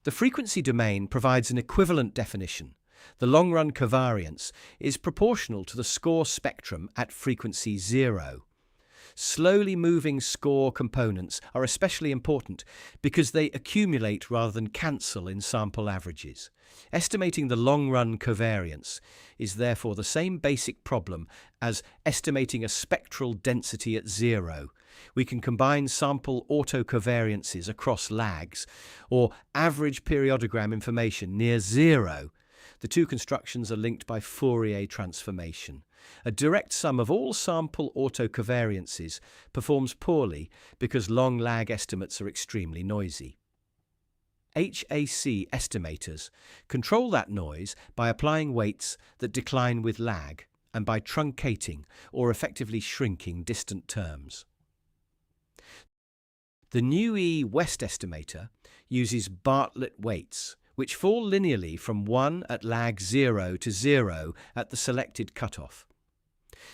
The frequency domain provides an equivalent definition. The long-run covariance is proportional to the score spectrum at frequency 0. Slowly moving score components are especially important because they accumulate rather than cancel in sample averages. Estimating the long-run covariance is therefore the same basic problem as estimating a spectral density at 0. We can combine sample autocovariances across lags or average periodogram information near 0. The two constructions are linked by Fourier transformation. A direct sum of all sample autocovariances performs poorly because long lag estimates are extremely noisy. HAC estimators control that noise by applying weights that decline with lag and by truncating or effectively shrinking distant terms. The Newey-West estimator uses Bartlett weights, which fall linearly from 1 at lag 0 to 0 at the selected cutoff.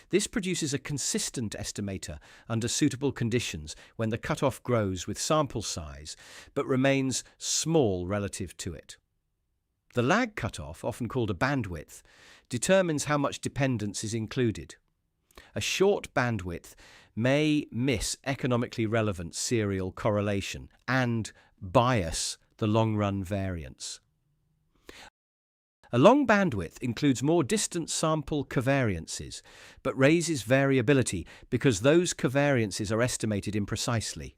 This produces a consistent estimator under suitable conditions when the cutoff grows with sample size, but remains small relative to it. The lag cutoff, often called a bandwidth, determines how much dependence is included. A short bandwidth may miss economically relevant serial correlation and bias the long-run variance. A long bandwidth includes more distant sample covariances, but raises variability because those covariances are estimated imprecisely.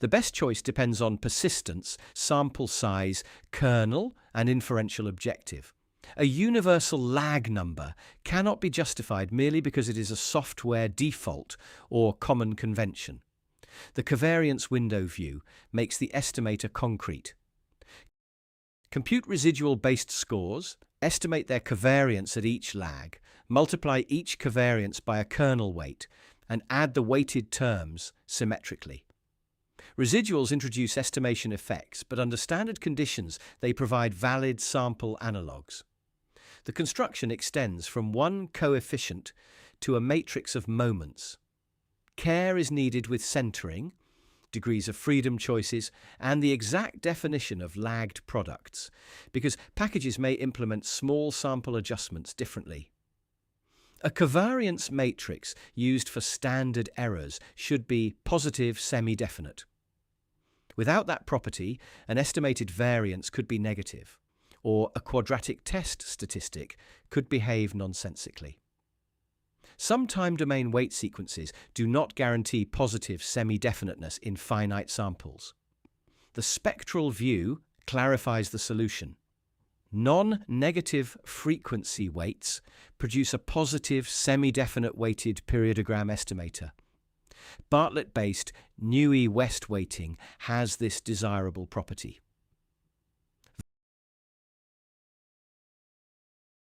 The best choice depends on persistence, sample size, kernel, and inferential objective. A universal lag number cannot be justified merely because it is a software default or common convention. The covariance window view makes the estimator concrete. Compute residual-based scores, estimate their covariance at each lag, multiply each covariance by a kernel weight, and add the weighted terms symmetrically. Residuals introduce estimation effects, but under standard conditions they provide valid sample analogues. The construction extends from one coefficient to a matrix of moments. Care is needed with centering, degrees of freedom choices, and the exact definition of lagged products, because packages may implement small sample adjustments differently. A covariance matrix used for standard errors should be positive semi-definite. Without that property, an estimated variance could be negative, or a quadratic test statistic could behave nonsensically. Some time domain weight sequences do not guarantee positive semi-definiteness in finite samples. The spectral view clarifies the solution. Non-negative frequency weights produce a positive semi-definite weighted periodogram estimator. Bartlett-based Newey-West weighting has this desirable property.